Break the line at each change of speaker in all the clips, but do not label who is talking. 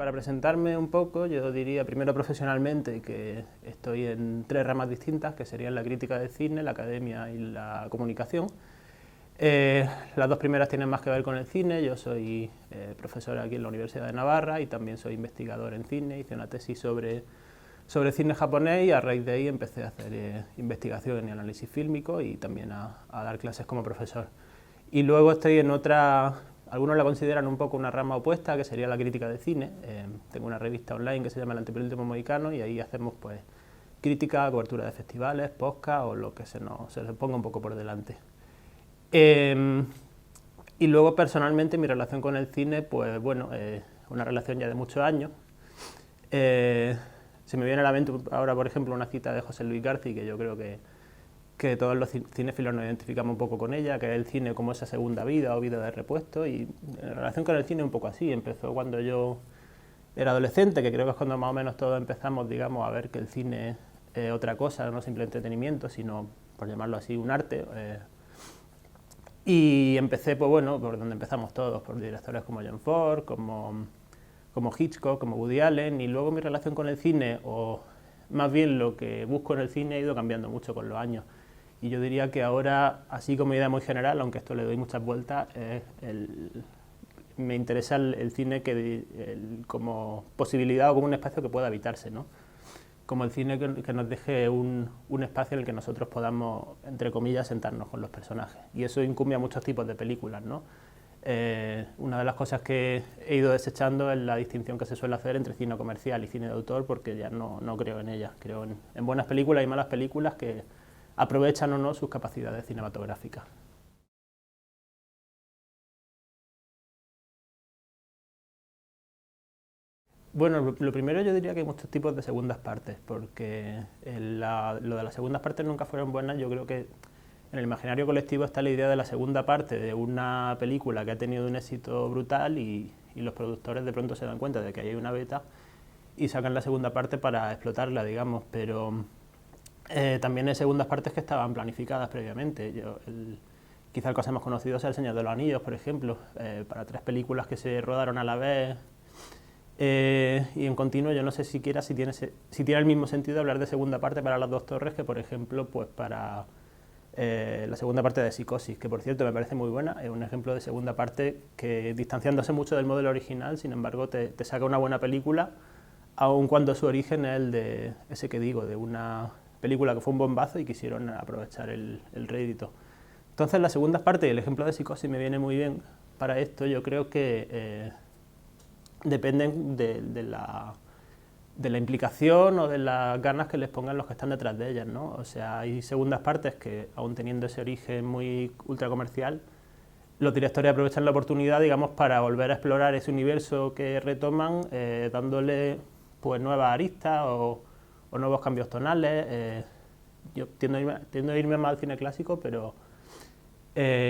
Para presentarme un poco, yo diría primero profesionalmente que estoy en 3 ramas distintas, que serían la crítica de cine, la academia y la comunicación. Las 2 primeras tienen más que ver con el cine. Yo soy profesor aquí en la Universidad de Navarra y también soy investigador en cine. Hice una tesis sobre cine japonés y a raíz de ahí empecé a hacer investigación y análisis fílmico y también a dar clases como profesor. Y luego estoy en otra, algunos la consideran un poco una rama opuesta, que sería la crítica de cine. Tengo una revista online que se llama El Antepenúltimo Mohicano y ahí hacemos pues crítica, cobertura de festivales, podcast o lo que se nos ponga un poco por delante. Y luego personalmente mi relación con el cine, pues bueno, una relación ya de muchos años. Se me viene a la mente ahora, por ejemplo, una cita de José Luis García, que yo creo que todos los cinéfilos nos identificamos un poco con ella, que es el cine como esa segunda vida o vida de repuesto, y en relación con el cine un poco así. Empezó cuando yo era adolescente, que creo que es cuando más o menos todos empezamos, digamos, a ver que el cine es otra cosa, no simple entretenimiento, sino, por llamarlo así, un arte. Y empecé, pues bueno, por donde empezamos todos, por directores como John Ford, como Hitchcock, como Woody Allen, y luego mi relación con el cine, o más bien lo que busco en el cine, ha ido cambiando mucho con los años. Y yo diría que ahora, así como idea muy general, aunque esto le doy muchas vueltas, me interesa el cine como posibilidad o como un espacio que pueda habitarse, ¿no? Como el cine que nos deje un espacio en el que nosotros podamos, entre comillas, sentarnos con los personajes. Y eso incumbe a muchos tipos de películas, ¿no? Una de las cosas que he ido desechando es la distinción que se suele hacer entre cine comercial y cine de autor, porque ya no creo en ellas. Creo en buenas películas y malas películas que aprovechan o no sus capacidades cinematográficas. Bueno, lo primero yo diría que hay muchos tipos de segundas partes, porque lo de las segundas partes nunca fueron buenas. Yo creo que en el imaginario colectivo está la idea de la segunda parte de una película que ha tenido un éxito brutal y los productores de pronto se dan cuenta de que hay una beta y sacan la segunda parte para explotarla, digamos, pero también hay segundas partes que estaban planificadas previamente. Quizá el caso más conocido sea El Señor de los Anillos, por ejemplo, para 3 películas que se rodaron a la vez. Y en continuo yo no sé siquiera si tiene el mismo sentido hablar de segunda parte para Las 2 Torres que, por ejemplo, pues para la segunda parte de Psicosis, que por cierto me parece muy buena. Es un ejemplo de segunda parte que, distanciándose mucho del modelo original, sin embargo te saca una buena película, aun cuando su origen es el de ese que digo, de una película que fue un bombazo y quisieron aprovechar el rédito. Entonces la segunda parte y el ejemplo de Psicosis me viene muy bien para esto. Yo creo que dependen de la implicación o de las ganas que les pongan los que están detrás de ellas, ¿no? O sea, hay segundas partes que, aún teniendo ese origen muy ultra comercial, los directores aprovechan la oportunidad, digamos, para volver a explorar ese universo que retoman, dándole pues nuevas aristas o nuevos cambios tonales. Yo tiendo a irme más al cine clásico, pero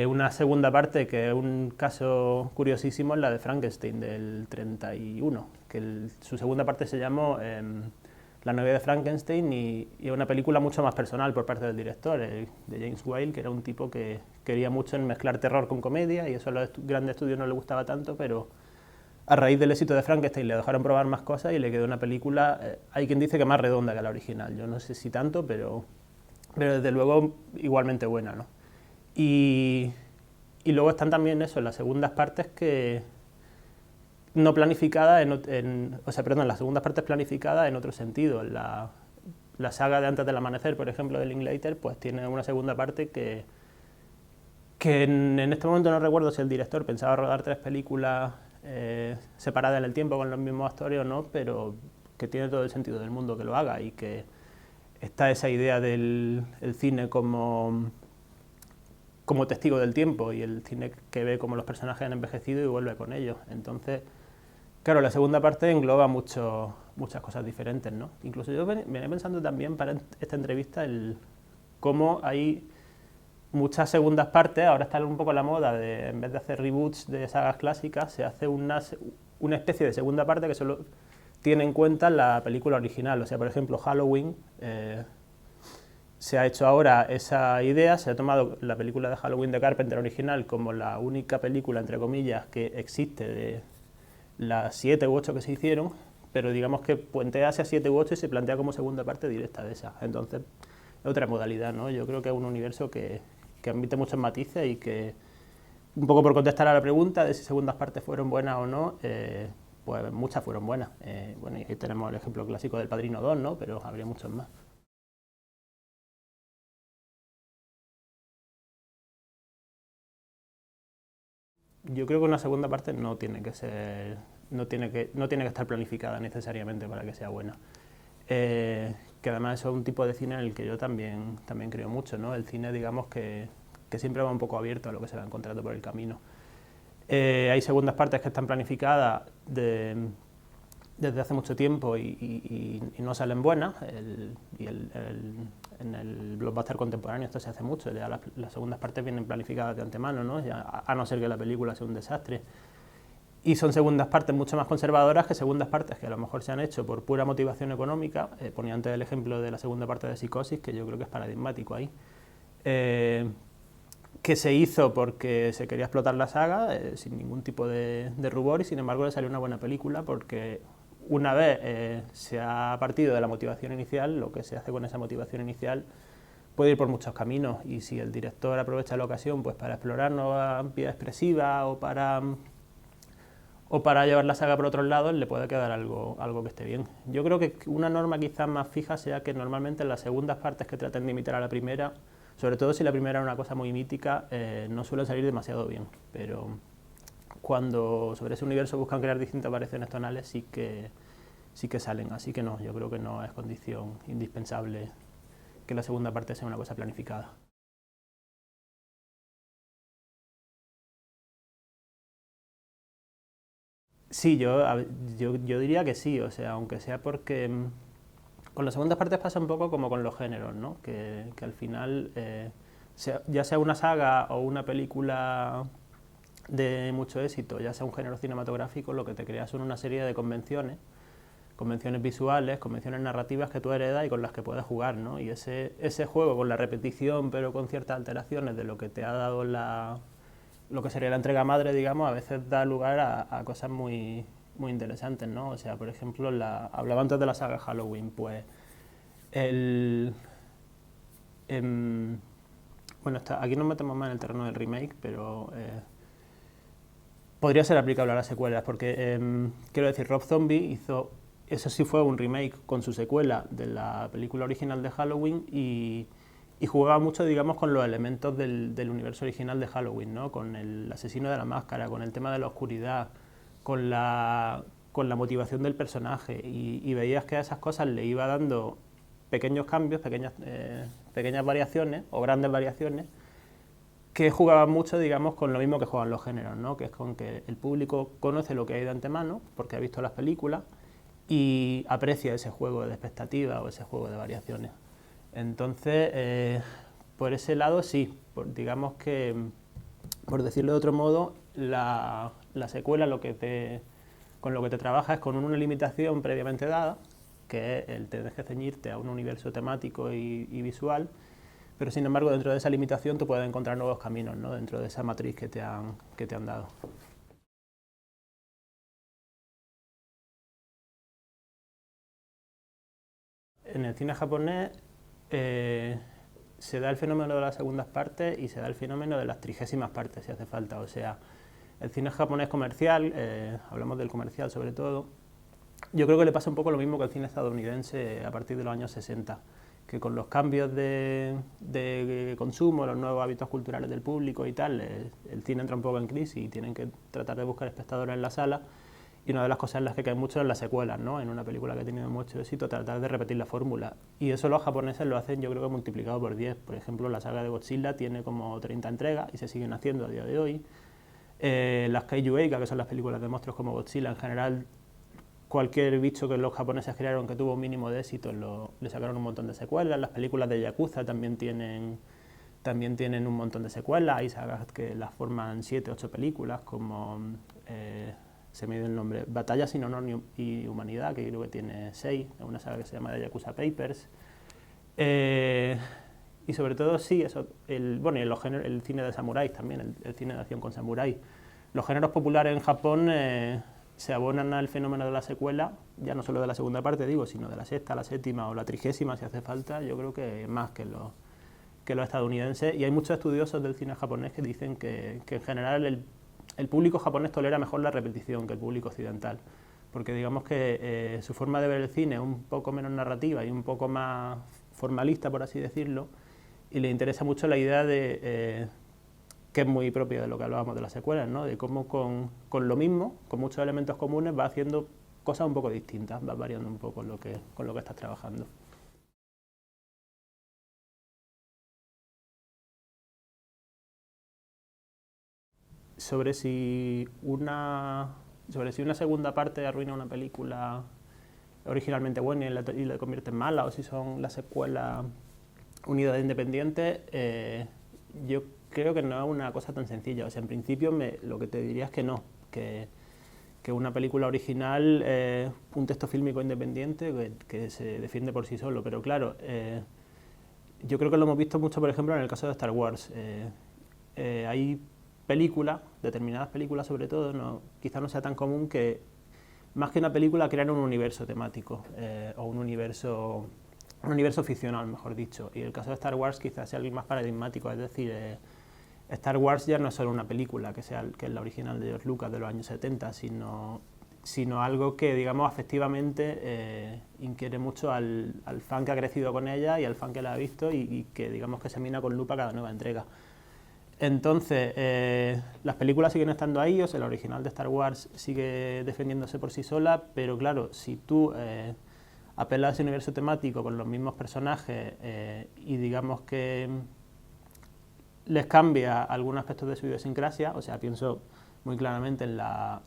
una segunda parte, que es un caso curiosísimo, es la de Frankenstein del 31, que su segunda parte se llamó La novia de Frankenstein y es una película mucho más personal por parte del director, de James Whale, que era un tipo que quería mucho en mezclar terror con comedia y eso a los grandes estudios no le gustaba tanto, pero a raíz del éxito de Frankenstein le dejaron probar más cosas y le quedó una película, hay quien dice que más redonda que la original, yo no sé si tanto, pero desde luego igualmente buena, ¿no? Y luego están también eso, las segundas partes que no planificadas, las segundas partes planificadas en otro sentido. La saga de Antes del Amanecer, por ejemplo, de Linklater, pues tiene una segunda parte que en este momento no recuerdo si el director pensaba rodar 3 películas separadas en el tiempo con los mismos actores o no, pero que tiene todo el sentido del mundo que lo haga y que está esa idea del cine como testigo del tiempo y el cine que ve cómo los personajes han envejecido y vuelve con ellos. Entonces, claro, la segunda parte engloba muchas cosas diferentes, ¿no? Incluso yo venía pensando también para esta entrevista cómo hay muchas segundas partes. Ahora está un poco la moda de, en vez de hacer reboots de sagas clásicas, se hace una especie de segunda parte que solo tiene en cuenta la película original. O sea, por ejemplo, Halloween, se ha hecho ahora esa idea, se ha tomado la película de Halloween de Carpenter original como la única película, entre comillas, que existe las 7 u 8 que se hicieron, pero digamos que puentea hacia 7 u 8 y se plantea como segunda parte directa de esa. Entonces, es otra modalidad, ¿no? Yo creo que es un universo que admite muchos matices y que, un poco por contestar a la pregunta de si segundas partes fueron buenas o no, pues muchas fueron buenas. Bueno, y ahí tenemos el ejemplo clásico del Padrino 2, ¿no? Pero habría muchos más. Yo creo que una segunda parte no tiene que ser, no tiene que estar planificada necesariamente para que sea buena. Que además eso es un tipo de cine en el que yo también creo mucho, ¿no? El cine, digamos que siempre va un poco abierto a lo que se va encontrando por el camino. Hay segundas partes que están planificadas desde hace mucho tiempo y no salen buenas. En el blockbuster contemporáneo esto se hace mucho, ya las segundas partes vienen planificadas de antemano, ¿no? Ya, a no ser que la película sea un desastre. Y son segundas partes mucho más conservadoras que segundas partes que a lo mejor se han hecho por pura motivación económica. Ponía antes el ejemplo de la segunda parte de Psicosis, que yo creo que es paradigmático ahí. Que se hizo porque se quería explotar la saga sin ningún tipo de rubor y sin embargo le salió una buena película porque una vez se ha partido de la motivación inicial, lo que se hace con esa motivación inicial puede ir por muchos caminos y si el director aprovecha la ocasión pues para explorar nueva vía expresiva o para llevar la saga por otros lados, le puede quedar algo que esté bien. Yo creo que una norma quizás más fija sea que normalmente en las segundas partes que traten de imitar a la primera, sobre todo si la primera era una cosa muy mítica, no suele salir demasiado bien, pero cuando sobre ese universo buscan crear distintas variaciones tonales sí que salen, así que no, yo creo que no es condición indispensable que la segunda parte sea una cosa planificada. Sí, yo diría que sí, o sea, aunque sea porque con las segundas partes pasa un poco como con los géneros, ¿no? Que al final, ya sea una saga o una película de mucho éxito, ya sea un género cinematográfico, lo que te crea son una serie de convenciones visuales, convenciones narrativas que tú heredas y con las que puedes jugar, ¿no? Y ese juego con la repetición, pero con ciertas alteraciones de lo que te ha dado lo que sería la entrega madre, digamos, a veces da lugar a cosas muy interesantes, ¿no? O sea, por ejemplo, hablaba antes de la saga Halloween, pues el... em, bueno, aquí nos metemos más en el terreno del remake, pero podría ser aplicable a las secuelas, porque quiero decir, Rob Zombie hizo, eso sí fue un remake con su secuela de la película original de Halloween y jugaba mucho, digamos, con los elementos del universo original de Halloween, ¿no? Con el asesino de la máscara, con el tema de la oscuridad, con la motivación del personaje y veías que a esas cosas le iba dando pequeños cambios, pequeñas variaciones o grandes variaciones que jugaban mucho, digamos, con lo mismo que juegan los géneros, ¿no? Que es con que el público conoce lo que hay de antemano, porque ha visto las películas, y aprecia ese juego de expectativa o ese juego de variaciones. Entonces, por ese lado sí, digamos que, por decirlo de otro modo, la secuela con lo que te trabaja es con una limitación previamente dada, que es el tener que ceñirte a un universo temático y visual, pero sin embargo dentro de esa limitación tú puedes encontrar nuevos caminos, ¿no? Dentro de esa matriz que te han dado. En el cine japonés se da el fenómeno de las segundas partes y se da el fenómeno de las 30º partes, si hace falta. O sea, el cine japonés comercial, hablamos del comercial sobre todo, yo creo que le pasa un poco lo mismo que al cine estadounidense a partir de los años 60, que con los cambios de consumo, los nuevos hábitos culturales del público y tal, el cine entra un poco en crisis y tienen que tratar de buscar espectadores en la sala. Y una de las cosas en las que caen mucho es las secuelas, ¿no? En una película que ha tenido mucho éxito, tratar de repetir la fórmula. Y eso los japoneses lo hacen, yo creo que multiplicado por 10. Por ejemplo, la saga de Godzilla tiene como 30 entregas y se siguen haciendo a día de hoy. Las Kaiju Eika, que son las películas de monstruos como Godzilla, en general, cualquier bicho que los japoneses crearon que tuvo un mínimo de éxito, le sacaron un montón de secuelas. Las películas de Yakuza también tienen un montón de secuelas. Hay sagas que las forman 7, 8 películas, como... se me dio el nombre, Batalla sin honor y humanidad, que creo que tiene 6, una saga que se llama The Yakuza Papers. Y sobre todo, sí, eso, bueno, y el cine de samuráis también, el cine de acción con samuráis. Los géneros populares en Japón se abonan al fenómeno de la secuela, ya no solo de la segunda parte, digo, sino de la sexta, la séptima o la 30ª, si hace falta, yo creo que más que los estadounidenses. Y hay muchos estudiosos del cine japonés que dicen que en general el público japonés tolera mejor la repetición que el público occidental, porque digamos que su forma de ver el cine es un poco menos narrativa y un poco más formalista, por así decirlo, y le interesa mucho la idea de que es muy propia de lo que hablábamos de las secuelas, ¿no? De cómo con lo mismo, con muchos elementos comunes, va haciendo cosas un poco distintas, va variando un poco con lo que estás trabajando. Sobre si una segunda parte arruina una película originalmente buena y la convierte en mala, o si son las secuelas unidades independientes, yo creo que no es una cosa tan sencilla. O sea, en principio lo que te diría es que no, que una película original es un texto fílmico independiente que se defiende por sí solo, pero claro, yo creo que lo hemos visto mucho, por ejemplo, en el caso de Star Wars. Hay películas, determinadas películas sobre todo, quizás no sea tan común que más que una película crean un universo temático o un universo ficcional, mejor dicho. Y el caso de Star Wars quizás sea el más paradigmático, es decir, Star Wars ya no es solo una película que es la original de George Lucas de los años 70, sino algo que, digamos, afectivamente inquiere mucho al fan que ha crecido con ella y al fan que la ha visto y que, digamos, que se mina con lupa cada nueva entrega. Entonces, las películas siguen estando ahí, o sea, la original de Star Wars sigue defendiéndose por sí sola, pero claro, si tú apelas a ese universo temático con los mismos personajes y digamos que les cambia algún aspecto de su idiosincrasia, o sea, pienso muy claramente en la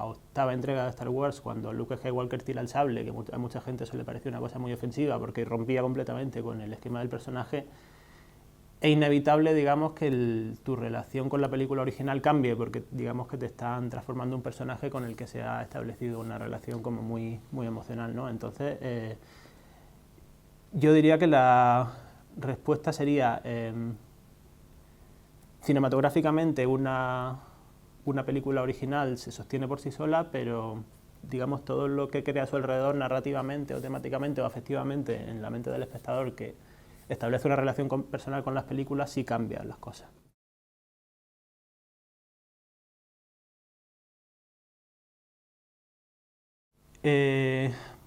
octava entrega de Star Wars, cuando Luke Skywalker tira el sable, que a mucha gente eso le pareció una cosa muy ofensiva porque rompía completamente con el esquema del personaje. Es inevitable, digamos, que tu relación con la película original cambie, porque digamos que te están transformando un personaje con el que se ha establecido una relación como muy, muy emocional, ¿no? Entonces, yo diría que la respuesta sería, cinematográficamente una película original se sostiene por sí sola, pero digamos todo lo que crea a su alrededor narrativamente o temáticamente o afectivamente en la mente del espectador que establece una relación personal con las películas, sí cambian las cosas.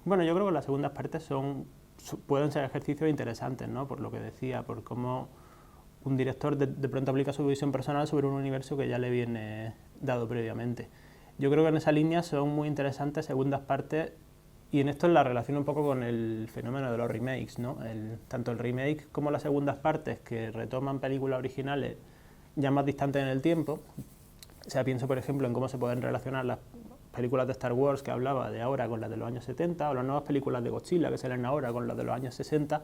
Bueno, yo creo que las segundas partes pueden ser ejercicios interesantes, ¿no? Por lo que decía, por cómo un director de pronto aplica su visión personal sobre un universo que ya le viene dado previamente. Yo creo que en esa línea son muy interesantes segundas partes y en esto la relación un poco con el fenómeno de los remakes, ¿no? Tanto el remake como las segundas partes que retoman películas originales ya más distantes en el tiempo. O sea, pienso por ejemplo en cómo se pueden relacionar las películas de Star Wars que hablaba de ahora con las de los años 70 o las nuevas películas de Godzilla que salen ahora con las de los años 60.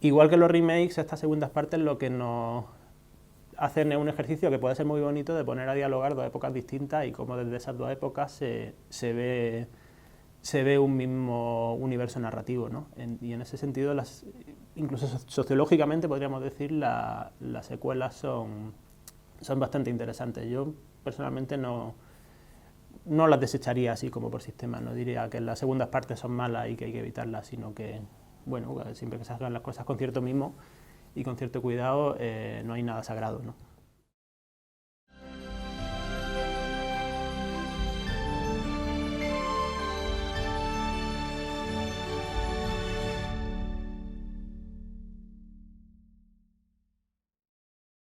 Igual que los remakes, estas segundas partes lo que nos hacen es un ejercicio que puede ser muy bonito de poner a dialogar dos épocas distintas y cómo desde esas dos épocas se ve un mismo universo narrativo, ¿no? Y en ese sentido, incluso sociológicamente podríamos decir, las secuelas son bastante interesantes. Yo personalmente no las desecharía así como por sistema, no diría que las segundas partes son malas y que hay que evitarlas, sino que, bueno, siempre que se hagan las cosas con cierto mimo y con cierto cuidado, no hay nada sagrado, ¿no?